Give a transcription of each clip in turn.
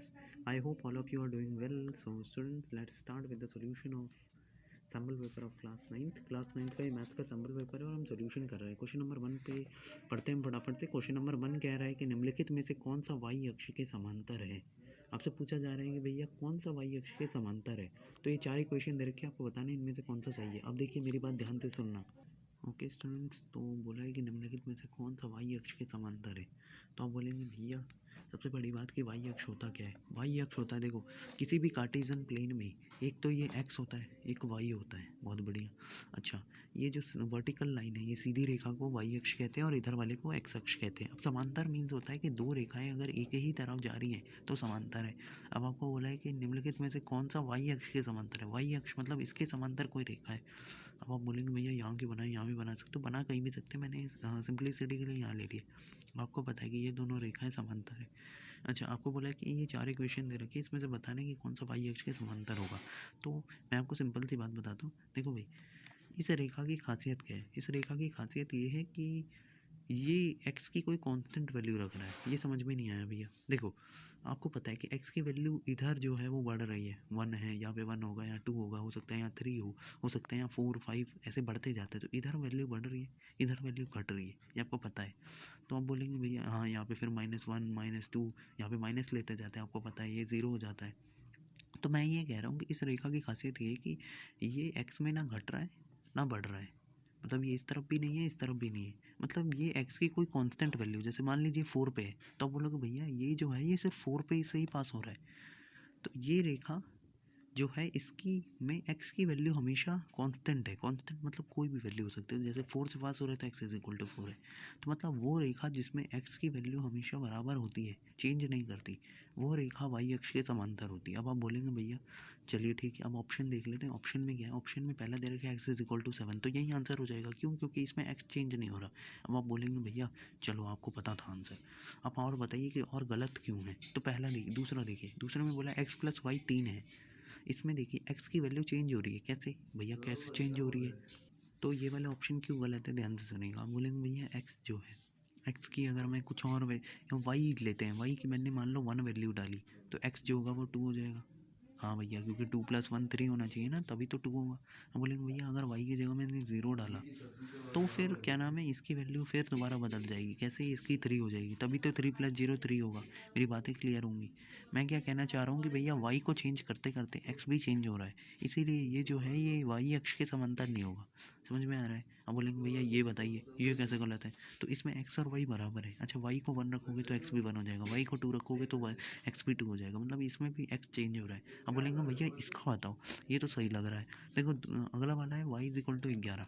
students, I hope all of you are doing well. So students, let's start with the solution of sample paper of class ninth का ये maths का sample paper है और हम solution कर रहे हैं। क्वेश्चन नंबर 1 पे पढ़ते हैं फटाफट से। क्वेश्चन नंबर 1 कह रहा है कि निम्नलिखित में से कौन सा वाई अक्ष के समांतर है। आपसे पूछा जा रहा है कि भैया कौन सा वाई अक्ष के समांतर है। तो ये 4 इक्वेशन दे रखे हैं, आपको बताना है इनमें से कौन सा सही है। अब देखिए मेरी बात ध्यान से सुनना। ओके स्टूडेंट्स, तो बोला है कि निम्नलिखित में से कौन सा वाई अक्ष के समांतर है। तो आप बोलेंगे भैया सबसे बड़ी बात कि वाई अक्ष होता क्या है। वाई अक्ष होता है, देखो किसी भी कार्टेशियन प्लेन में एक तो ये एक्स होता है, एक वाई होता है। बहुत बढ़िया। अच्छा, ये जो वर्टिकल लाइन है ये सीधी रेखा को वाई अक्ष कहते हैं और इधर वाले को एक्स अक्ष कहते हैं। अब समांतर मीन्स होता है कि दो रेखाएं अगर एक ही तरफ जा रही हैं तो समांतर है। अब आपको बोला है कि निम्नलिखित में से कौन सा वाई अक्ष के समांतर है। वाई अक्ष मतलब इसके समांतर कोई रेखा है। अब आप बोलेंगे भैया यहाँ की बनाए, यहाँ भी बना सकते हो, बना कहीं भी सकते हैं, मैंने सिंप्लिसिटी के लिए यहाँ ले लिया। आपको पता है कि ये दोनों रेखाएं समांतर है। अच्छा, आपको बोला है कि ये 4 इक्वेशन दे रखी है, इसमें से बताने कि कौन सा वाई अक्ष के समांतर होगा। तो मैं आपको सिंपल सी बात बताता हूँ। देखो भाई, इस रेखा की खासियत क्या है। इस रेखा की खासियत ये है कि ये x की कोई कांस्टेंट वैल्यू रख रहा है। ये समझ में नहीं आया भैया। देखो आपको पता है कि x की वैल्यू इधर जो है वो बढ़ रही है, 1 है, यहाँ पे 1 होगा, यहाँ 2 होगा, हो सकता है यहाँ 3 हो सकता है यहाँ 4 5 ऐसे बढ़ते जाते हैं। तो इधर वैल्यू बढ़ रही है, इधर वैल्यू घट रही है, ये आपको पता है। तो आप बोलेंगे भैया हाँ यहाँ पे फिर -1 -2 यहाँ पे माइनस लेते जाते हैं, आपको पता है ये 0 हो जाता है। तो मैं ये कह रहा हूँ कि इस रेखा की खासियत ये है कि ये x में ना घट रहा है ना बढ़ रहा है। मतलब ये इस तरफ भी नहीं है, इस तरफ भी नहीं है। मतलब ये x की कोई कांस्टेंट वैल्यू, जैसे मान लीजिए 4 पे है, तो आप बोलोगे भैया ये जो है ये सिर्फ 4 पे से ही पास हो रहा है। तो ये रेखा जो है इसकी में x की वैल्यू हमेशा कांस्टेंट है। कांस्टेंट मतलब कोई भी वैल्यू हो सकती है, जैसे 4 से पास हो रहा है तो x इज इक्वल टू 4 है। तो मतलब वो रेखा जिसमें x की वैल्यू हमेशा बराबर होती है, चेंज नहीं करती, वो रेखा y अक्ष के समांतर होती है। अब आप बोलेंगे भैया चलिए ठीक है, अब ऑप्शन देख लेते हैं। ऑप्शन में क्या है, ऑप्शन में पहला दे रखा है x इज इक्वल टू 7, तो यही आंसर हो जाएगा। क्यों? क्योंकि इसमें x चेंज नहीं हो रहा। अब आप बोलेंगे भैया चलो आपको पता था आंसर, आप और बताइए कि और गलत क्यों है। तो पहला देखिए, दूसरा देखिए, दूसरे में बोला x प्लस वाई 3 है। इसमें देखिए x की वैल्यू चेंज हो रही है। कैसे भैया, कैसे चेंज हो रही है। तो ये वाला ऑप्शन क्यों गलत है, ध्यान से सुनिएगा। आप बोलेंगे भैया x जो है, x की अगर मैं कुछ और y लेते हैं, y की मैंने मान लो 1 वैल्यू डाली, तो x जो होगा वो 2 हो जाएगा। हाँ भैया, क्योंकि 2 + 1 3 होना चाहिए ना, तभी तो 2 होगा। हम बोलेंगे भैया अगर y की जगह मैंने 0 डाला तो फिर क्या नाम है, इसकी वैल्यू फिर दोबारा बदल जाएगी। कैसे, इसकी 3 हो जाएगी, तभी तो 3 + 0 3 होगा। मेरी बातें क्लियर होंगी। मैं क्या कहना चाह रहा हूँ कि भैया y को चेंज करते करते x भी चेंज हो रहा है, इसीलिए ये जो है ये y अक्ष के समांतर नहीं होगा। समझ में आ रहा है। अब बोलेंगे भैया ये बताइए ये कैसे गलत है। तो इसमें x और y बराबर है। अच्छा, y को 1 रखोगे तो x भी 1 हो जाएगा, y को 2 रखोगे तो x भी 2 हो जाएगा, मतलब इसमें भी x चेंज हो रहा है। अब बोलेंगे भैया इसका बताओ, ये तो सही लग रहा है। देखो अगला वाला है y इज इक्वल टू 11।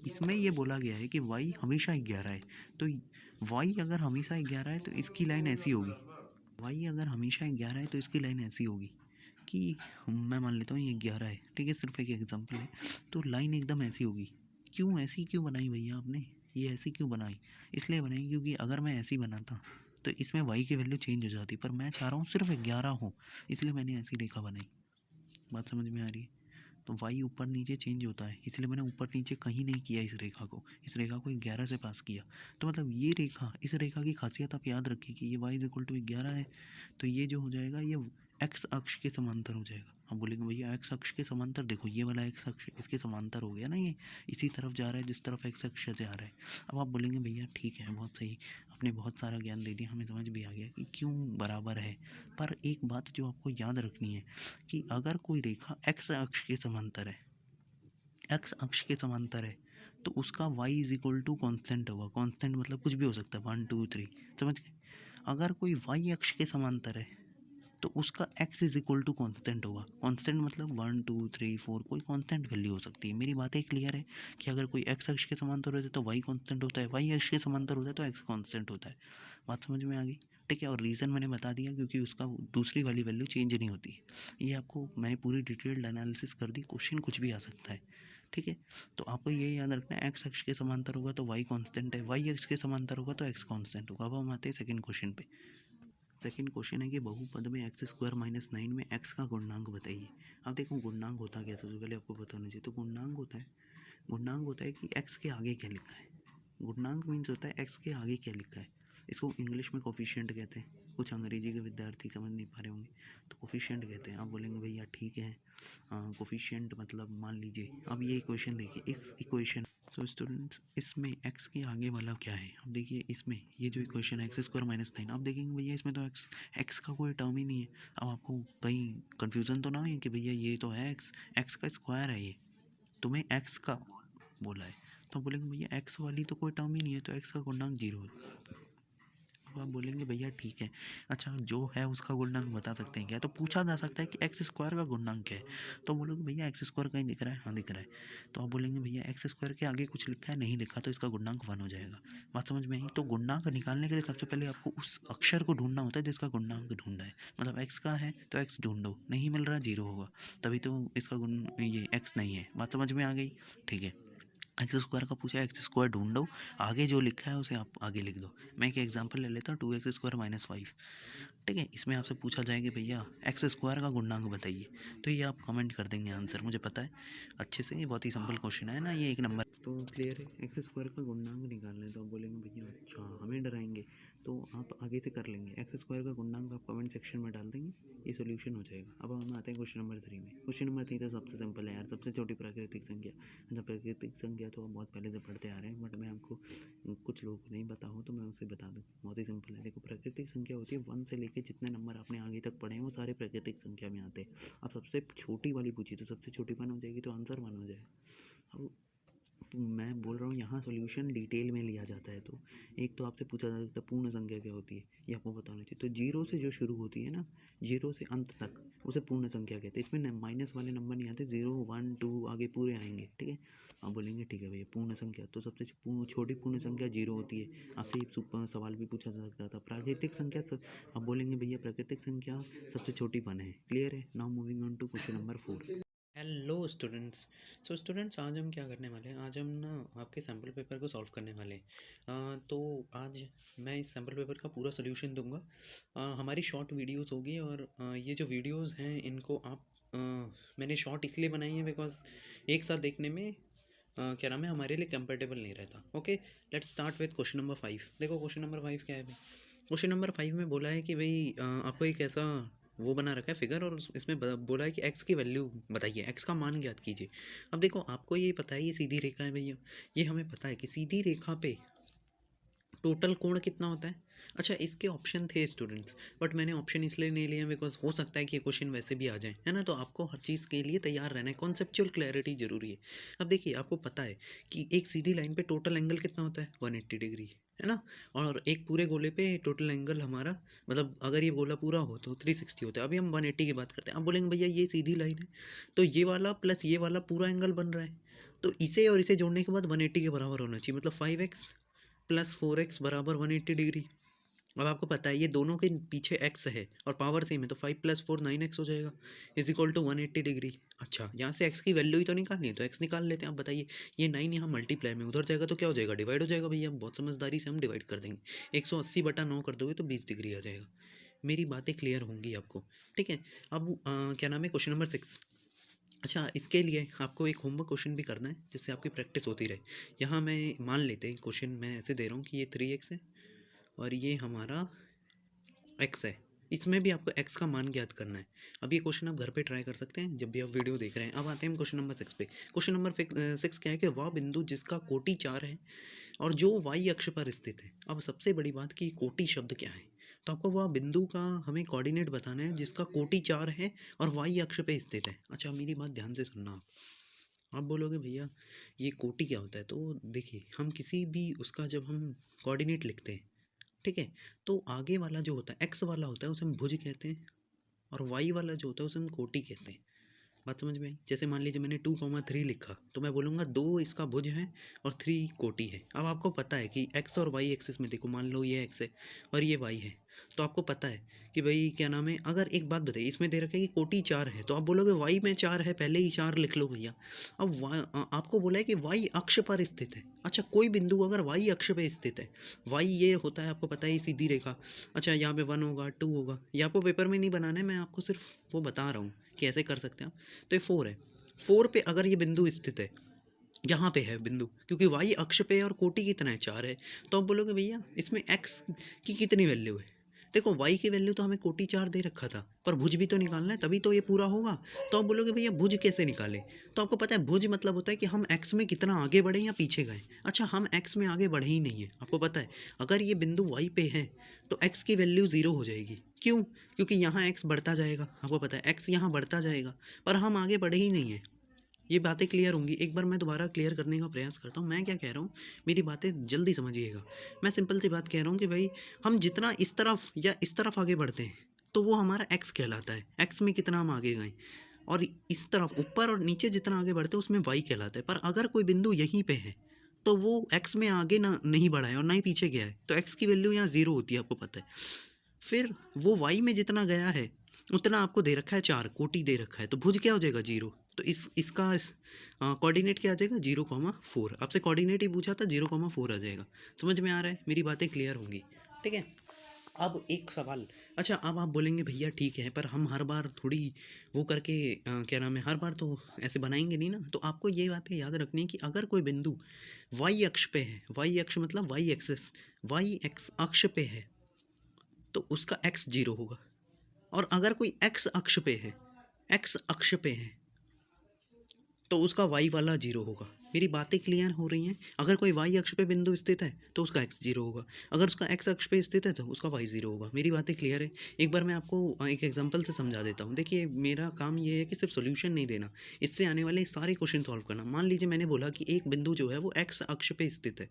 इसमें ये बोला गया है कि y हमेशा 11 है। तो y अगर हमेशा 11 है तो इसकी लाइन ऐसी होगी। y अगर हमेशा 11 है तो इसकी लाइन ऐसी होगी कि मैं मान लेता हूँ ये 11 है, ठीक है, सिर्फ एक एग्जांपल है। तो लाइन एकदम ऐसी होगी। क्यों ऐसी क्यों बनाई भैया आपने, ये ऐसी क्यों बनाई। इसलिए बनाई क्योंकि अगर मैं ऐसी बनाता तो इसमें y की वैल्यू चेंज हो जाती, पर मैं चाह रहा हूँ सिर्फ 11 हो, इसलिए मैंने ऐसी रेखा बनाई। बात समझ में आ रही है। तो y ऊपर नीचे चेंज होता है, इसलिए मैंने ऊपर नीचे कहीं नहीं किया इस रेखा को। इस रेखा को 11 से पास किया। तो मतलब ये रेखा, इस रेखा की खासियत आप याद रखिए कि ये y इज इक्वल टू 11 है। तो ये जो हो जाएगा ये x अक्ष के समांतर हो जाएगा। हम बोलेंगे भैया x अक्ष के समांतर, देखो ये वाला x अक्ष इसके समांतर हो गया ना, ये इसी तरफ जा रहा है जिस तरफ x अक्ष जा रहा है। अब आप बोलेंगे भैया ठीक है, बहुत सही, आपने बहुत सारा ज्ञान दे दिया, हमें समझ भी आ गया कि क्यों बराबर है। पर एक बात जो आपको याद रखनी है कि अगर कोई रेखा x अक्ष के समांतर है, x अक्ष के समांतर है, तो उसका y is equal to constant होगा। कॉन्स्टेंट मतलब कुछ भी हो सकता है, 1 2 3, समझ गए। अगर कोई y अक्ष के समांतर है तो उसका x is equal to constant होगा। कॉन्स्टेंट मतलब 1 2 3 4 कोई कॉन्स्टेंट वैल्यू हो सकती है। मेरी बातें क्लियर है कि अगर कोई x अक्ष के समांतर होता है तो y कॉन्स्टेंट होता है, y अक्ष के समांतर होता है तो x कॉन्स्टेंट होता है। बात समझ में आ गई, ठीक है। और रीज़न मैंने बता दिया क्योंकि उसका दूसरी वाली वैल्यू चेंज नहीं होती है। ये आपको मैंने पूरी डिटेल्ड एनालिसिस कर दी, क्वेश्चन कुछ भी आ सकता है, ठीक है। तो आपको ये याद रखना है, x अक्ष के समांतर होगा तो y कांस्टेंट है, y अक्ष के समांतर होगा तो x कांस्टेंट होगा। अब हम आते हैं सेकंड क्वेश्चन पे। सेकंड क्वेश्चन है कि बहुपद में x² - 9 में x का गुणनांक बताइए। अब देखो गुणनांक होता क्या है, सबसे पहले आपको पता होना चाहिए। तो गुणनांक होता है कि x के आगे क्या लिखा है। गुणनांक मीन्स होता है x के आगे क्या लिखा है। इसको इंग्लिश में कोफिशिएंट कहते हैं, कुछ अंग्रेजी के विद्यार्थी समझ नहीं पा रहे होंगे तो कोफिशिएंट कहते हैं। आप बोलेंगे भैया ठीक है, कोफिशिएंट मतलब मान लीजिए। अब ये इक्वेशन देखिए, इस इक्वेशन सो स्टूडेंट्स इसमें x के आगे वाला क्या है? अब देखिए इसमें ये जो इक्वेशन है x² - 9, आप देखेंगे भैया इसमें तो x का कोई टर्म ही नहीं है। अब आपको कहीं कन्फ्यूज़न तो ना है कि भैया ये तो है x का स्क्वायर है, ये तुम्हें x का बोला है तो बोलेंगे भैया x वाली तो कोई टर्म ही नहीं है, तो x का गुणनांक 0 है। अब आप बोलेंगे भैया ठीक है, अच्छा जो है उसका गुणनांक बता सकते हैं क्या? तो पूछा जा सकता है कि x² का गुणनांक क्या है, तो बोलोगे भैया x² कहीं दिख रहा है? हाँ दिख रहा है। तो आप बोलेंगे भैया x² के आगे कुछ लिखा है? नहीं लिखा, तो इसका गुणनांक 1 हो जाएगा। बात समझ में आई? तो गुणनांक निकालने के लिए सबसे पहले आपको उस अक्षर को ढूंढना होता है जिसका गुणनांक ढूंढना है। मतलब x का है तो x ढूंढो, नहीं मिल रहा 0 होगा, तभी तो इसका गुण ये x नहीं है। बात समझ में आ गई? ठीक है, x² का पूछा है, x² ढूंढो, आगे जो लिखा है उसे आप आगे लिख दो। मैं एक एग्जांपल ले लेता हूँ, 2x² - 5। ठीक है, इसमें आपसे पूछा जाए कि भैया x² का गुणनांक बताइए, तो ये आप कमेंट कर देंगे आंसर, मुझे पता है अच्छे से। ये बहुत ही सिंपल क्वेश्चन है ना, ये 1 नंबर तो क्लियर है। x² का गुणनांक निकालना है तो आप बोलेंगे भैया अच्छा हमें डराएंगे, तो आप आगे से कर लेंगे। x² का गुणनांक आप कमेंट सेक्शन में डाल देंगे, ये सोल्यूशन हो जाएगा। अब हम आते हैं क्वेश्चन नंबर 3 में। क्वेश्चन नंबर 3 तो सबसे सिंपल है यार, सबसे छोटी प्राकृतिक संख्या। अच्छा प्राकृतिक संख्या तो आप बहुत पहले से पढ़ते आ रहे हैं, बट मैं आपको कुछ लोगों को नहीं पता हो तो मैं उसे बता दूं। बहुत ही सिंपल है, देखो प्राकृतिक संख्या होती है 1 से लेके जितने नंबर आपने आगे तक पढ़े हैं वो सारे प्राकृतिक संख्या में आते हैं। अब सबसे छोटी वाली पूछी तो सबसे छोटी 1 हो जाएगी, तो आंसर 1 हो जाएगा। अब मैं बोल रहा हूँ यहाँ सॉल्यूशन डिटेल में लिया जाता है, तो एक तो आपसे पूछा जा सकता है पूर्ण संख्या क्या होती है, ये आपको बताना चाहिए। तो 0 से जो शुरू होती है ना, 0 से अंत तक, उसे पूर्ण संख्या कहते हैं। इसमें माइनस वाले नंबर नहीं आते, 0 1 2 आगे पूरे आएंगे। ठीक है, आप बोलेंगे ठीक है भैया पूर्ण संख्या, तो सबसे छोटी पूर्ण संख्या 0 होती है। आपसे ये सवाल भी पूछा जा सकता था। प्राकृतिक संख्या आप बोलेंगे भैया प्राकृतिक संख्या सबसे छोटी 1 है। क्लियर है? Now moving on to question number 4। Hello students. So students आज हम क्या करने वाले हैं, आज हम ना आपके सैम्पल पेपर को सॉल्व करने वाले हैं। तो आज मैं इस सैम्पल पेपर का पूरा सोल्यूशन दूंगा। हमारी शॉर्ट वीडियोस होगी, और ये जो वीडियोस हैं इनको आप मैंने शॉर्ट इसलिए बनाई है बिकॉज एक साथ देखने में क्या नाम है हमारे लिए कंफर्टेबल नहीं रहता। Okay, let's start with question number 5। देखो क्वेश्चन नंबर 5 क्या है भाई। क्वेश्चन नंबर 5 में बोला है कि भाई आपको एक ऐसा वो बना रखा है फिगर, और इसमें बोला है कि x की वैल्यू बताइए, x का मान ज्ञात कीजिए। अब देखो आपको ये पता है ये सीधी रेखा है भैया, ये हमें पता है कि सीधी रेखा पे टोटल कोण कितना होता है। अच्छा इसके ऑप्शन थे स्टूडेंट्स, बट मैंने ऑप्शन इसलिए नहीं लिया बिकॉज हो सकता है कि ये क्वेश्चन वैसे भी आ जाए, है ना। तो आपको हर चीज़ के लिए तैयार रहना है, कॉन्सेप्चुअल क्लैरिटी जरूरी है। अब देखिए आपको पता है कि एक सीधी लाइन पे टोटल एंगल कितना होता है 180 डिग्री, है ना। और एक पूरे गोले पे टोटल एंगल हमारा, मतलब अगर ये गोला पूरा हो तो 360 होता है। अभी हम 180 की बात करते हैं। आप बोलेंगे भैया ये सीधी लाइन है तो ये वाला प्लस ये वाला पूरा एंगल बन रहा है, तो इसे और इसे जोड़ने के बाद 180 के बराबर होना चाहिए, मतलब 5x प्लस 4x बराबर 180 डिग्री। अब आपको पता है ये दोनों के पीछे x है और पावर सेम है, तो 5 + 4 9x हो जाएगा इज इक्वल टू 180 डिग्री। अच्छा यहाँ से x की वैल्यू ही तो निकालनी है, तो x निकाल लेते हैं। आप बताइए ये 9 यहाँ मल्टीप्लाई में उधर जाएगा तो क्या हो जाएगा, डिवाइड हो जाएगा भैया। बहुत समझदारी से हम डिवाइड कर देंगे, 180/9 कर दोगे तो 20 डिग्री आ जाएगा। मेरी बातें क्लियर होंगी आपको, ठीक है। अब क्या नाम है क्वेश्चन नंबर 6। अच्छा इसके लिए आपको एक होमवर्क क्वेश्चन भी करना है जिससे आपकी प्रैक्टिस होती रहे। यहाँ मैं मान लेते हैं क्वेश्चन मैं ऐसे दे रहा हूँ कि ये 3x है और ये हमारा x है, इसमें भी आपको x का मान ज्ञात करना है। अब ये क्वेश्चन आप घर पे ट्राई कर सकते हैं जब भी आप वीडियो देख रहे हैं। अब आते हैं क्वेश्चन नंबर 6 पे। क्वेश्चन नंबर 6 क्या है कि वह बिंदु जिसका कोटि 4 है और जो y अक्ष पर स्थित है। अब सबसे बड़ी बात कि कोटि शब्द क्या है, तो आपको वह बिंदु का हमें कोऑर्डिनेट बताना है जिसका कोटि 4 है और y अक्ष पे स्थित है। अच्छा मेरी बात ध्यान से सुनना। आप बोलोगे भैया ये कोटि क्या होता है, तो देखिए हम किसी भी उसका जब हम कोऑर्डिनेट लिखते हैं, ठीक है, तो आगे वाला जो होता है एक्स वाला होता है उसे हम भुज कहते हैं, और वाई वाला जो होता है उसे हम कोटि कहते हैं। बात समझ में आई। जैसे मान लीजिए मैंने 2,3 लिखा तो मैं बोलूँगा 2 इसका भुज है और 3 कोटि है। अब आपको पता है कि एक्स और वाई एक्सिस में देखो, मान लो ये एक्स है और ये वाई है, तो आपको पता है कि भाई क्या नाम है, अगर एक बात बताइए इसमें दे रखा है कि कोटि 4 है, तो आप बोलोगे वाई में 4 है, पहले ही 4 लिख लो भैया। अब आपको बोला है कि वाई अक्ष पर स्थित है। अच्छा कोई बिंदु अगर वाई अक्ष पर स्थित है, वाई ये होता है आपको पता है सीधी रेखा। अच्छा यहाँ पे 1 होगा 2 होगा, ये आपको पेपर में नहीं बनाना है, मैं आपको सिर्फ वो बता रहा हूँ कि ऐसे कर सकते हैं आप। तो ये 4 है, 4 पे अगर ये बिंदु स्थित है यहाँ पे है बिंदु, क्योंकि वाई अक्ष पे और कोटि कितना है 4 है। तो आप बोलोगे भैया इसमें एक्स की कितनी वैल्यू है। देखो वाई की वैल्यू तो हमें कोटि 4 दे रखा था, पर भुज भी तो निकालना है तभी तो ये पूरा होगा। तो आप बोलोगे भैया भुज कैसे निकाले। तो आपको पता है भुज मतलब होता है कि हम एक्स में कितना आगे बढ़े या पीछे गए। अच्छा हम एक्स में आगे बढ़े ही नहीं है, आपको पता है अगर ये बिंदु वाई पे है तो एक्स की वैल्यू 0 हो जाएगी। क्यों, क्योंकि यहाँ एक्स बढ़ता जाएगा, आपको पता है एक्स यहाँ बढ़ता जाएगा, पर हम आगे बढ़े ही नहीं है। ये बातें क्लियर होंगी। एक बार मैं दोबारा क्लियर करने का प्रयास करता हूँ। मैं क्या कह रहा हूँ, मेरी बातें जल्दी समझिएगा। मैं सिंपल सी बात कह रहा हूँ कि भाई हम जितना इस तरफ या इस तरफ आगे बढ़ते हैं तो वो हमारा एक्स कहलाता है, एक्स में कितना हम आगे गए। और इस तरफ ऊपर और नीचे जितना आगे बढ़ते हैं उसमें वाई कहलाता है। पर अगर कोई बिंदु यहीं पे है तो वो एक्स में आगे ना नहीं बढ़ा है और ना ही पीछे गया है, तो एक्स की वैल्यू यहाँ 0 होती है, आपको पता है। फिर वो वाई में जितना गया है उतना आपको दे रखा है 4, कोटि दे रखा है, तो भुज क्या हो जाएगा 0। तो इसका कोऑर्डिनेट क्या आ जाएगा 0,4। आपसे कोऑर्डिनेट ही पूछा था, 0,4 आ जाएगा। समझ में आ रहा है, मेरी बातें क्लियर होंगी, ठीक है। अब एक सवाल, अच्छा अब आप बोलेंगे भैया ठीक है पर हम हर बार थोड़ी वो करके क्या नाम है, हर बार तो ऐसे बनाएंगे नहीं ना। तो आपको ये बातें याद रखनी है कि अगर कोई बिंदु वाई अक्ष पे है, वाई अक्ष मतलब वाई एक्सेस, वाई एक्स अक्ष पे है तो उसका एक्स 0 होगा। और अगर कोई एक्स अक्ष पे है, एक्स अक्ष पे है तो उसका वाई वाला 0 होगा। मेरी बातें क्लियर हो रही हैं। अगर कोई वाई अक्ष पे बिंदु स्थित है तो उसका एक्स 0 होगा, अगर उसका एक्स अक्ष पे स्थित है तो उसका वाई 0 होगा। मेरी बातें क्लियर है। एक बार मैं आपको एक एग्जांपल से समझा देता हूँ। देखिए मेरा काम ये है कि सिर्फ सोल्यूशन नहीं देना, इससे आने वाले सारे क्वेश्चन सॉल्व करना। मान लीजिए मैंने बोला कि एक बिंदु जो है वो एक्स अक्ष पे स्थित है,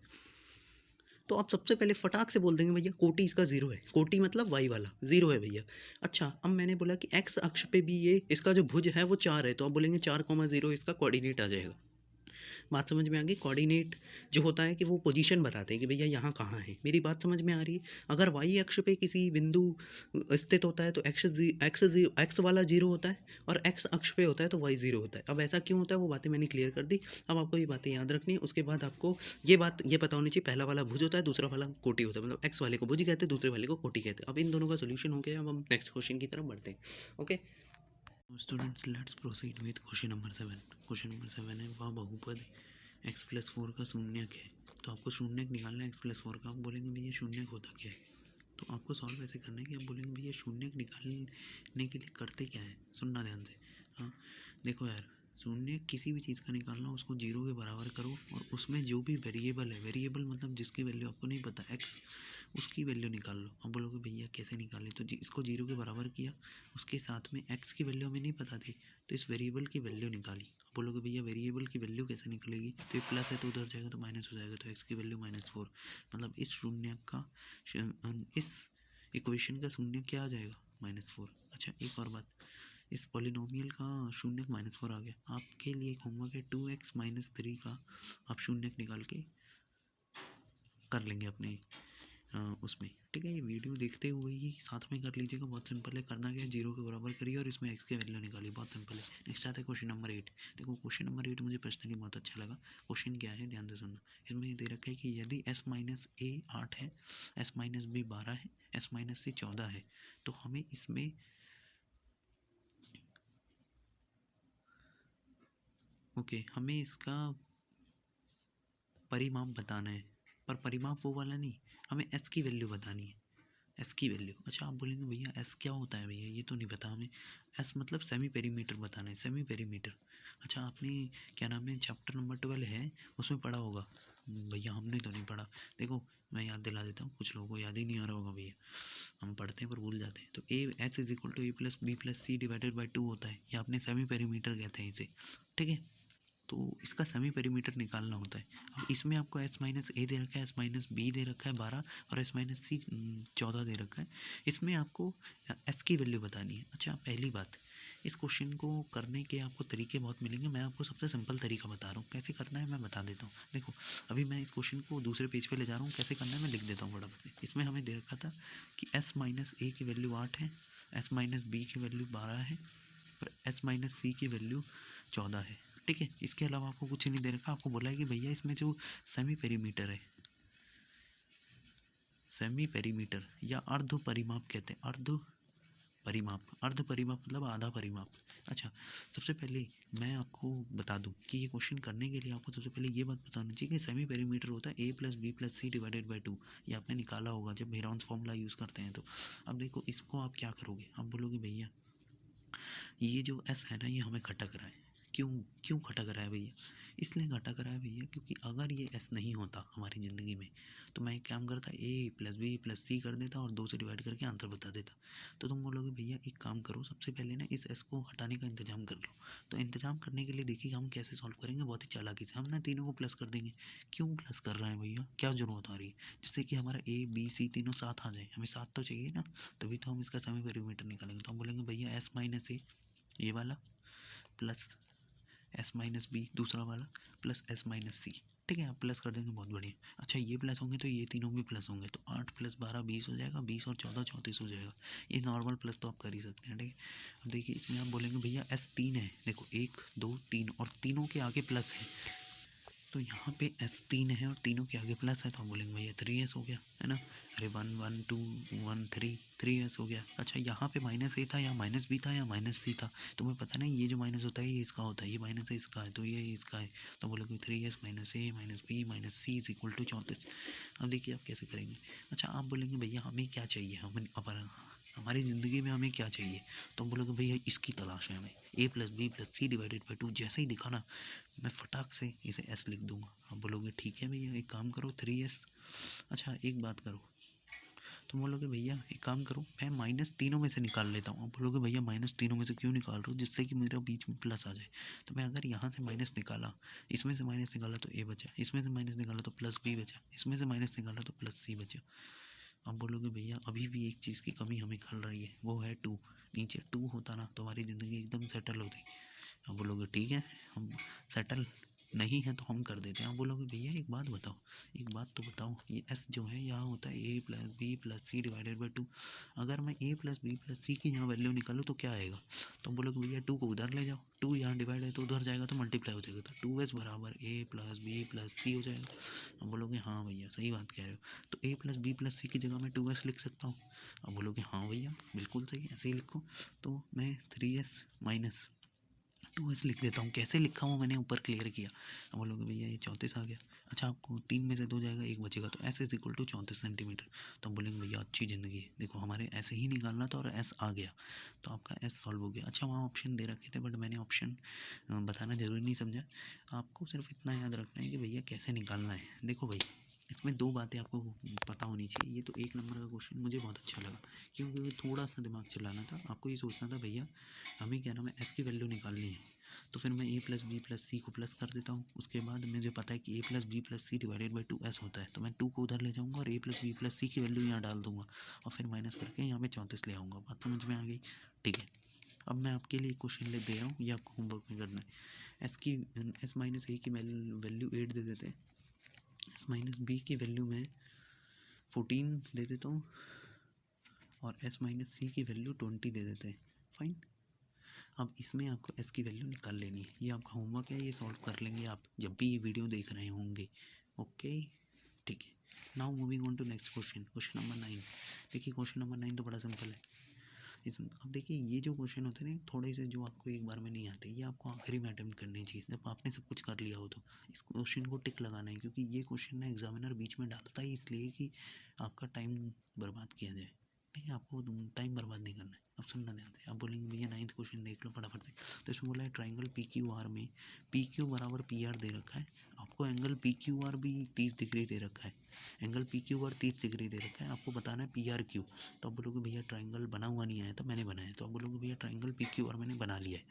तो आप सबसे पहले फटाक से बोल देंगे भैया कोटि इसका 0 है, कोटि मतलब वाई वाला 0 है भैया। अच्छा अब मैंने बोला कि एक्स अक्ष पे भी ये इसका जो भुज है वो 4 है, तो आप बोलेंगे 4,0 इसका कोऑर्डिनेट आ जाएगा। बात समझ में आ गई। कोऑर्डिनेट जो होता है कि वो पोजीशन बताते हैं कि भैया यहाँ कहाँ है। मेरी बात समझ में आ रही है। अगर वाई अक्ष पे किसी बिंदु स्थित होता है तो एक्स वाला 0 होता है, और एक्स अक्ष पे होता है तो वाई 0 होता है। अब ऐसा क्यों होता है वो बातें मैंने क्लियर कर दी। अब आपको ये बातें याद रखनी है। उसके बाद आपको ये पता होनी चाहिए, पहला वाला भुज होता है, दूसरा वाला कोटि होता है। मतलब एक्स वाले को भुज कहते हैं, दूसरे वाले को कोटि कहते हैं। अब इन दोनों का सोल्यूशन हो गया। अब हम नेक्स्ट क्वेश्चन की तरफ बढ़ते हैं। Okay students, let's proceed with question number 7। Question number 7 है वह बहुपद x+4 का शून्यक है। तो आपको शून्यक निकालना है x+4 का। आप बोलेंगे भैया शून्यक होता क्या है। तो आपको सॉल्व ऐसे करना है कि आप बोलेंगे भैया शून्यक निकालने के लिए करते क्या है। सुनना ध्यान से। हाँ देखो यार, शून्य किसी भी चीज़ का निकालना उसको 0 के बराबर करो, और उसमें जो भी वेरिएबल है, वेरिएबल मतलब जिसकी वैल्यू आपको नहीं पता x, उसकी वैल्यू निकाल लो। अब बोलोगे भैया कैसे निकालें। तो इसको 0 के बराबर किया, उसके साथ में x की वैल्यू हमें नहीं पता थी तो इस वेरिएबल की वैल्यू निकाली। बोलोगे भैया वेरिएबल की वैल्यू कैसे निकलेगी। तो ये प्लस है तो उधर जाएगा तो माइनस हो जाएगा, तो x की वैल्यू -4। मतलब इस शून्य का इस इक्वेशन का शून्य क्या आ जाएगा -4। अच्छा एक और बात, इस पॉलिनोमियल का शून्यक -4 आ गया। आपके लिए एक होमवर्क है 2x - 3 का आप शून्यक निकाल के कर लेंगे अपने उसमें, ठीक है। ये वीडियो देखते हुए ही साथ में कर लीजिएगा। बहुत सिंपल है। करना क्या है, 0 के बराबर करिए और इसमें x की वैल्यू निकालिए। बहुत सिंपल है। नेक्स्ट आता है क्वेश्चन नंबर 8। देखो क्वेश्चन नंबर 8 मुझे पर्सनली बहुत अच्छा लगा। क्वेश्चन क्या है ध्यान से सुनना। इसमें ये दे रखा है कि यदि s - a 8 है, s - b 12 है, s - c 14 है, तो हमें इसमें हमें इसका परिमाप बताना है। पर परिमाप वो वाला नहीं, हमें s की वैल्यू बतानी है, एस की वैल्यू। अच्छा आप बोलेंगे भैया एस क्या होता है भैया, ये तो नहीं पता हमें। एस मतलब सेमी पेरीमीटर बताना है, सेमी पेरीमीटर। अच्छा आपने क्या नाम है चैप्टर नंबर 12 है उसमें पढ़ा होगा। भैया हमने तो नहीं पढ़ा। देखो मैं याद दिला देता हूँ, कुछ लोगों को याद ही नहीं आ रहा होगा भैया, हम पढ़ते हैं पर भूल जाते हैं। तो H is equal to a+b+c/2 होता है। ये आपने सेमी पेरीमीटर कहते हैं इसे, ठीक है। तो इसका सेमी पेरीमीटर निकालना होता है। अब इसमें आपको s - a दे रखा है, s - b दे रखा है 12, और s - c 14 दे रखा है। इसमें आपको s की वैल्यू बतानी है। अच्छा पहली बात, इस क्वेश्चन को करने के आपको तरीके बहुत मिलेंगे। मैं आपको सबसे सिंपल तरीका बता रहा हूँ, कैसे करना है मैं बता देता हूँ। देखो अभी मैं इस क्वेश्चन को दूसरे पेज पे ले जा रहा हूँ, कैसे करना है मैं लिख देता हूँ फटाफट। इसमें हमें दे रखा था कि s - a की वैल्यू 8 है, s - b की वैल्यू 12 है, और s - c की वैल्यू 14 है, ठीक है। इसके अलावा आपको कुछ नहीं दे रखा। आपको बोला है कि भैया इसमें जो सेमी पेरीमीटर है, सेमी पेरीमीटर या अर्ध परिमाप कहते हैं, अर्ध परिमाप। अर्ध परिमाप मतलब आधा परिमाप। अच्छा, सबसे पहले मैं आपको बता दूं कि ये क्वेश्चन करने के लिए आपको सबसे पहले ये बात बतानी चाहिए कि सेमी पेरीमीटर होता है a+b+c डिवाइडेड बाई 2। ये आपने निकाला होगा जब हेरॉन्स फॉर्मूला यूज़ करते हैं तो। अब देखो इसको आप क्या करोगे, आप बोलोगे भैया ये जो एस है ना ये हमें खटक रहा है। क्यों क्यों खटक रहा है भैया? इसलिए खटक रहा है भैया क्योंकि अगर ये एस नहीं होता हमारी ज़िंदगी में तो मैं एक काम करता a+b+c कर देता और 2 से डिवाइड करके आंसर बता देता। तो तुम बोलोगे भैया एक काम करो, सबसे पहले ना इस एस को हटाने का इंतजाम कर लो। तो इंतजाम करने के लिए देखिए हम कैसे सॉल्व करेंगे, बहुत ही चालाकी से हम ना तीनों को प्लस कर देंगे। क्यों प्लस कर रहे हैं भैया, क्या ज़रूरत आ रही है? जिससे कि हमारा ए बी सी तीनों साथ आ जाए, हमें साथ तो चाहिए ना, तभी तो हम इसका सेमी पेरीमीटर निकालेंगे। तो हम बोलेंगे भैया एस माइनस ए ये वाला प्लस एस माइनस बी दूसरा वाला प्लस एस माइनस सी। ठीक है, आप प्लस कर देंगे, बहुत बढ़िया। अच्छा ये प्लस होंगे तो ये तीनों भी प्लस होंगे, तो 8 + 12 20 हो जाएगा, 20 और 14 34 हो जाएगा। ये नॉर्मल प्लस तो आप कर ही सकते हैं। ठीक है, अब देखिए इसमें आप बोलेंगे भैया एस 3 है, देखो 1 2 3 और तीनों के आगे प्लस है, तो यहाँ पे एस 3 है और तीनों के आगे प्लस है, तो हम बोलेंगे भैया 3s हो गया, है ना। अरे 1 1 2 1 3 3s हो गया। अच्छा यहाँ पे माइनस ए था या माइनस बी था या माइनस सी था, तुम्हें पता नहीं ये जो माइनस होता है ये इसका होता है, ये माइनस है इसका है तो ये इसका है, तो बोलोगे 3s minus A minus B minus C is equal to 34। अब देखिए आप कैसे करेंगे। अच्छा आप बोलेंगे भैया हमें क्या चाहिए, हम हमारी ज़िंदगी में हमें क्या चाहिए, तो हम बोलोगे भैया इसकी तलाश है हमें, a+b+c डिवाइडेड बाई 2। जैसे ही दिखा ना मैं फटाक से इसे एस लिख दूंगा। आप बोलोगे ठीक है भैया एक काम करो 3s। अच्छा एक बात करो, तुम बोलोगे भैया एक काम करो मैं माइनस तीनों में से निकाल लेता हूँ। आप बोलोगे भैया माइनस तीनों में से क्यों निकाल रहे हो, जिससे कि मेरा बीच में प्लस आ जाए। तो मैं अगर यहाँ से माइनस निकाला, इसमें से माइनस निकाला तो ए बचा, इसमें से माइनस निकाला तो प्लस बी बचा, इसमें से माइनस निकाला तो प्लस सी बचा। आप बोलोगे भैया अभी भी एक चीज़ की कमी हमें खल रही है, वो है 2। नीचे 2 होता ना तो हमारी ज़िंदगी एकदम सेटल होती। आप बोलोगे ठीक है हम सेटल नहीं है तो हम कर देते हैं। आप बोलोगे भैया एक बात बताओ, एक बात तो बताओ, ये एस जो है यहाँ होता है a+b+c डिवाइडेड बाई 2। अगर मैं a+b+c की यहाँ वैल्यू निकालूँ तो क्या आएगा, तो बोलोगे भैया 2 को उधर ले जाओ, 2 यहाँ डिवाइड है तो उधर जाएगा तो मल्टीप्लाई हो जाएगा, तो 2s बराबर a+b+c हो जाएगा। अब बोलोगे हाँ भैया सही बात कह रहे हो, तो a+b+c की जगह मैं 2s लिख सकता हूँ। अब बोलोगे हाँ भैया बिल्कुल सही, ऐसे ही लिखो। तो मैं 3s माइनस 2s लिख देता हूँ। कैसे लिखा हुआ मैंने ऊपर क्लियर किया। अब बोलोगे भैया ये 34 आ गया। अच्छा आपको 3 में से 2 जाएगा, 1 बचेगा, तो s is equal to 34 centimeter. तो हम बोलेंगे भैया अच्छी ज़िंदगी है, देखो हमारे ऐसे ही निकालना था और s आ गया, तो आपका s सॉल्व हो गया। अच्छा वहाँ ऑप्शन दे रखे थे बट मैंने ऑप्शन बताना ज़रूरी नहीं समझा, आपको सिर्फ इतना याद रखना है कि भैया कैसे निकालना है। देखो भाई इसमें 2 बातें आपको पता होनी चाहिए। ये तो 1 नंबर का क्वेश्चन मुझे बहुत अच्छा लगा क्योंकि थोड़ा सा दिमाग चलाना था, आपको ये सोचना था भैया हमें क्या नाम है एस की वैल्यू निकालनी है, तो फिर मैं a+b+c को प्लस कर देता हूँ। उसके बाद मुझे पता है कि a+b+c डिवाइडेड बाई 2s होता है, तो मैं 2 को उधर ले जाऊँगा और a+b+c की वैल्यू यहाँ डाल दूँगा और फिर माइनस करके यहाँ पे 34 ले आऊँगा। बात समझ में आ गई? ठीक है, अब मैं आपके लिए क्वेश्चन ले दे रहा हूँ, ये आपको होमवर्क में करना है। एस माइनस ए की वैल्यू 8 दे देते हैं, एस माइनस बी की वैल्यू मैं 14 दे देता हूँ और एस माइनस सी की वैल्यू 20 दे देते हैं। फाइन, अब इसमें आपको एस की वैल्यू निकाल लेनी है। ये आपका होमवर्क है, ये सॉल्व कर लेंगे आप जब भी ये वीडियो देख रहे होंगे। ओके ठीक है, now moving on to next question, question number 9। देखिए क्वेश्चन नंबर 9 तो बड़ा सिंपल है। अब देखिए ये जो क्वेश्चन होते हैं ना थोड़े से जो आपको एक बार में नहीं आते, ये आपको आखिरी में अटेम्प्ट करनी चाहिए जब आपने सब कुछ कर लिया हो। तो इस क्वेश्चन को टिक लगाना है क्योंकि ये क्वेश्चन ना एग्जामिनर बीच में डालता है इसलिए कि आपका टाइम बर्बाद किया जाए। ठीक है, आपको टाइम बर्बाद नहीं करना है। अब सुनना ध्यान से, आप बोलेंगे भैया 9th क्वेश्चन देख लो फटाफट से। तो इसमें बोला है ट्राइंगल पी क्यू आर में पी क्यू बराबर पी आर दे रखा है, आपको एंगल पी क्यू आर भी 30 डिग्री दे रखा है, angle P Q R 30 degree दे रखा है, आपको बताना है पी आर क्यू। तो आप बोलोगे भैया ट्राइंगल बना हुआ नहीं आया तो मैंने बनाया, तो आप बोलोगे भैया ट्राइंगल पी क्यू आर मैंने बना लिया है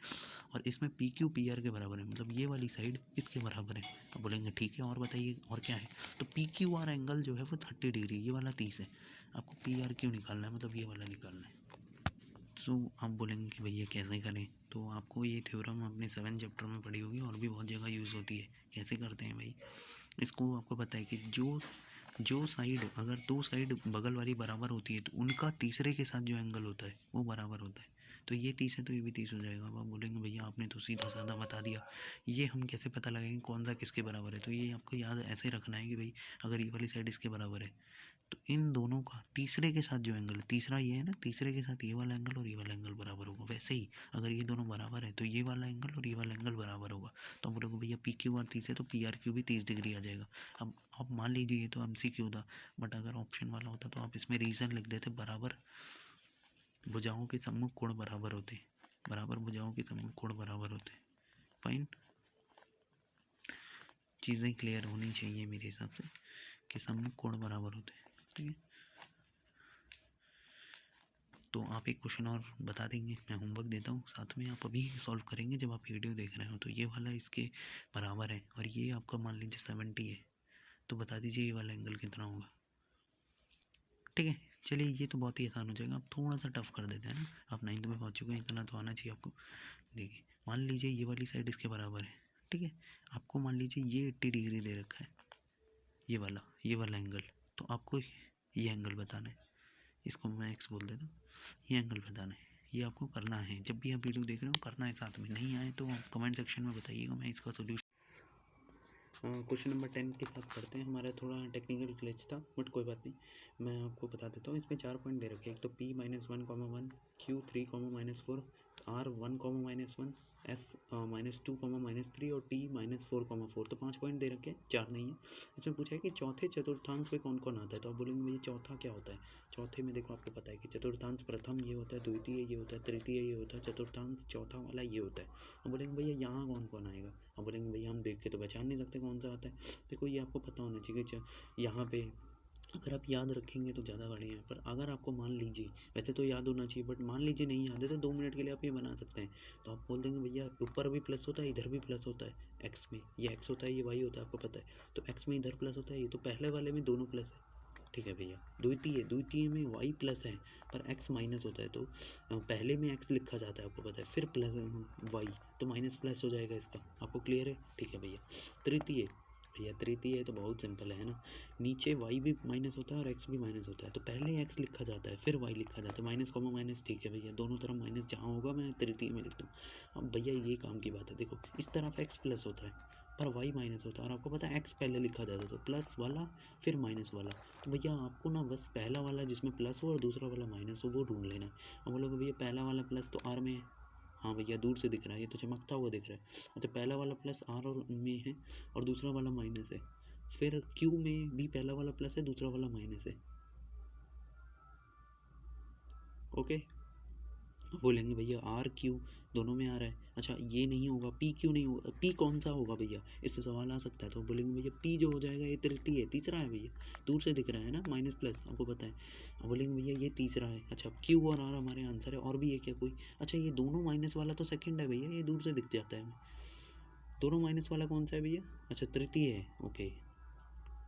और इसमें पी क्यू पी आर के बराबर है, मतलब ये वाली साइड इसके बराबर है। आप बोलेंगे ठीक है और बताइए और क्या है, तो पी क्यू आर एंगल जो है वो 30 डिग्री, ये वाला 30 है, आपको पी आर क्यू निकालना है, मतलब ये वाला निकालना है। तो आप बोलेंगे कि भैया कैसे करें, तो आपको ये थ्योरम अपने 7 चैप्टर में पढ़ी होगी और भी बहुत जगह यूज़ होती है। कैसे करते हैं भाई, इसको आपको पता है कि जो साइड अगर 2 साइड बगल वाली बराबर होती है तो उनका तीसरे के साथ जो एंगल होता है वो बराबर होता है। तो ये 30 है तो ये भी 30 हो जाएगा। अब आप बोलेंगे भैया आपने तो सीधा साधा बता दिया, ये हम कैसे पता लगाएंगे कौन सा किसके बराबर है। तो ये आपको याद ऐसे रखना है कि भाई अगर ये वाली साइड इसके बराबर है तो इन दोनों का तीसरे के साथ जो एंगल, तीसरा ये है ना, तीसरे के साथ ये वाला एंगल और ये वाला एंगल बराबर होगा। वैसे ही अगर ये दोनों बराबर है तो ये वाला एंगल और ये वाला एंगल बराबर होगा, तो हम बोलोगे भैया पी क्यू आर 30 है तो पी आर क्यू भी 30 डिग्री आ जाएगा। अब मान लीजिए ये तो MCQ था, बट अगर ऑप्शन वाला होता तो आप इसमें रीज़न लिख देते, बराबर भुजाओं के सम्मुख कोण बराबर होते, बराबर भुजाओं के सम्मुख कोण बराबर होते। फाइन, चीज़ें क्लियर होनी चाहिए मेरे हिसाब से कि सम्मुख कोण बराबर होते हैं, ठीक है। तो आप एक क्वेश्चन और बता देंगे, मैं होमवर्क देता हूँ साथ में, आप अभी सॉल्व करेंगे जब आप वीडियो देख रहे हो। तो ये वाला इसके बराबर है और ये आपका मान लीजिए 70 है, तो बता दीजिए ये वाला एंगल कितना होगा, ठीक है। चलिए ये तो बहुत ही आसान हो जाएगा, अब थोड़ा सा टफ कर देते हैं ना, आप 9th में पहुँच चुके हैं, इतना तो आना चाहिए आपको। देखिए मान लीजिए ये वाली साइड इसके बराबर है, ठीक है। आपको मान लीजिए ये 80 डिग्री दे रखा है, ये वाला एंगल, तो आपको ये एंगल बताना है, इसको मैं एक्स बोल देता हूँ, ये एंगल बताना है, ये आपको करना है। जब भी आप वीडियो देख रहे हो करना है, साथ में नहीं आए तो कमेंट सेक्शन में बताइएगा, मैं इसका सोल्यूशन। क्वेश्चन नंबर 10 के साथ पढ़ते हैं। हमारा थोड़ा टेक्निकल ग्लिच था बट कोई बात नहीं, मैं आपको बता देता हूँ। इसमें 4 पॉइंट दे रखे हैं, एक तो P-1, 1, Q 3, -4, R 1, -1, S -2, -3 और T -4, 4। तो 5 पॉइंट दे रखे हैं, 4 नहीं है। इसमें पूछा है कि चौथे चतुर्थांश में कौन कौन आता है, तो आप बोलेंगे भैया चौथा क्या होता है। चौथे में देखो आपको पता है कि चतुर्थांश प्रथम ये होता है, द्वितीय ये होता है, तृतीय ये होता है, चतुर्थांश चौथा वाला ये होता है। हम बोलेंगे भैया यहाँ कौन कौन आएगा, हम बोलेंगे भैया हम देख के तो पहचान नहीं सकते कौन सा आता है। देखो ये आपको पता होना चाहिए कि यहाँ पे अगर आप याद रखेंगे तो ज़्यादा बढ़िया है, पर अगर आपको मान लीजिए, वैसे तो याद होना चाहिए बट मान लीजिए नहीं याद है तो 2 मिनट के लिए आप ये बना सकते हैं। तो आप बोल देंगे भैया ऊपर भी प्लस होता है, इधर भी प्लस होता है, एक्स में ये एक्स होता है, ये वाई होता है, आपको पता है। तो एक्स में इधर प्लस होता है, ये तो पहले वाले में दोनों प्लस है, ठीक है भैया। द्वितीय में वाई प्लस है पर एक्स माइनस होता है, तो पहले में एक्स लिखा जाता है, आपको पता है, फिर प्लस वाई तो माइनस प्लस हो जाएगा इसका, आपको क्लियर है, ठीक है भैया। तृतीय है तो बहुत सिंपल है ना, नीचे वाई भी माइनस होता है और एक्स भी माइनस होता है, तो पहले एक्स लिखा जाता है फिर वाई लिखा जाता है, माइनस कॉमा माइनस, ठीक है भैया। दोनों तरफ माइनस जहाँ होगा मैं तृतीय में लिख दूँ। अब भैया ये काम की बात है, देखो इस तरफ एक्स प्लस होता है पर वाई माइनस होता है, और आपको पता है एक्स पहले लिखा जाता है तो प्लस वाला फिर माइनस वाला। तो भैया आपको ना बस पहला वाला जिसमें प्लस हो और दूसरा वाला माइनस हो वो ढूंढ लेना है। हम बोलोगे भैया पहला वाला प्लस तो आर में है, हाँ भैया दूर से दिख रहा है, ये तो चमकता हुआ दिख रहा है। अच्छा पहला वाला प्लस आर और में है और दूसरा वाला माइनस है, फिर क्यू में भी पहला वाला प्लस है दूसरा वाला माइनस है, ओके। बोलेंगे भैया आर क्यू दोनों में आ रहा है, अच्छा ये नहीं होगा, पी क्यू नहीं होगा, पी कौन सा होगा भैया, इस पर सवाल आ सकता है। तो बोलेंगे भैया पी जो हो जाएगा ये तृतीय है, तीसरा है भैया, दूर से दिख रहा है ना माइनस प्लस, आपको पता है। अब बोलेंगे भैया ये तीसरा है, अच्छा क्यू और आर हमारे आंसर है, और भी है क्या कोई, अच्छा ये दोनों माइनस वाला तो सेकंड है भैया, ये दूर से दिख जाता है। दोनों माइनस वाला कौन सा है भैया, अच्छा तृतीय है, okay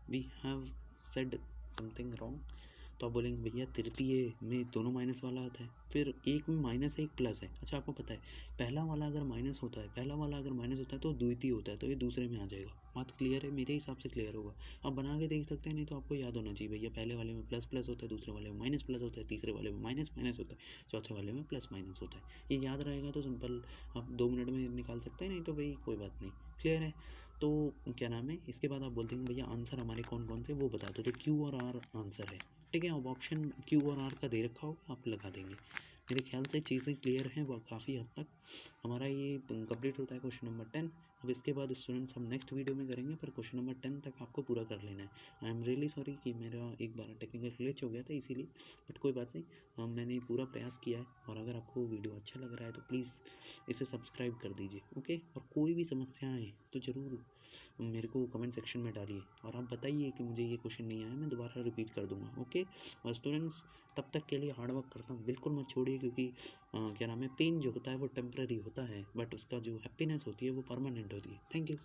we have said something wrong. तो आप बोलेंगे भैया तृतीय में दोनों माइनस वाला आता है, फिर एक में माइनस है एक प्लस है। अच्छा आपको पता है पहला वाला अगर माइनस होता है तो द्वितीय होता है, तो ये दूसरे में आ जाएगा। बात क्लियर है, मेरे हिसाब से क्लियर होगा, आप बना के देख सकते हैं, नहीं तो आपको याद होना चाहिए भैया पहले वाले में प्लस प्लस होता है, दूसरे वाले में माइनस प्लस होता है, तीसरे वाले में माइनस माइनस होता है, चौथे वाले में प्लस माइनस होता है। ये याद रहेगा तो सिंपल आप 2 मिनट में निकाल सकते हैं, नहीं तो भाई कोई बात नहीं, क्लियर है। तो क्या नाम है, इसके बाद आप बोलते हैं भैया आंसर हमारे कौन कौन से वो बता दो, तो क्यू और आर आंसर है, ठीक है। अब ऑप्शन क्यू और आर का दे रखा हो आप लगा देंगे। मेरे ख्याल से चीज़ें क्लियर हैं वो काफ़ी हद तक। हमारा ये कंप्लीट होता है क्वेश्चन नंबर 10। अब इसके बाद स्टूडेंट्स हम नेक्स्ट वीडियो में करेंगे, पर क्वेश्चन नंबर 10 तक आपको पूरा कर लेना है। आई एम रियली सॉरी कि मेरा एक बार टेक्निकल ग्लिच हो गया था इसीलिए, बट कोई बात नहीं, मैंने पूरा प्रयास किया है। और अगर आपको वीडियो अच्छा लग रहा है तो प्लीज़ इसे सब्सक्राइब कर दीजिए, ओके। और कोई भी समस्या आए तो ज़रूर मेरे को कमेंट सेक्शन में डालिए और आप बताइए कि मुझे ये क्वेश्चन नहीं आया, मैं दोबारा रिपीट कर दूंगा, ओके। और स्टूडेंट्स तब तक के लिए हार्ड वर्क करता हूँ, बिल्कुल मत छोड़िए, क्योंकि क्या नाम है, पेन जो होता है वो टेम्प्रेरी होता है, बट उसका जो हैप्पीनेस होती है वो परमानेंट होती है। Thank you.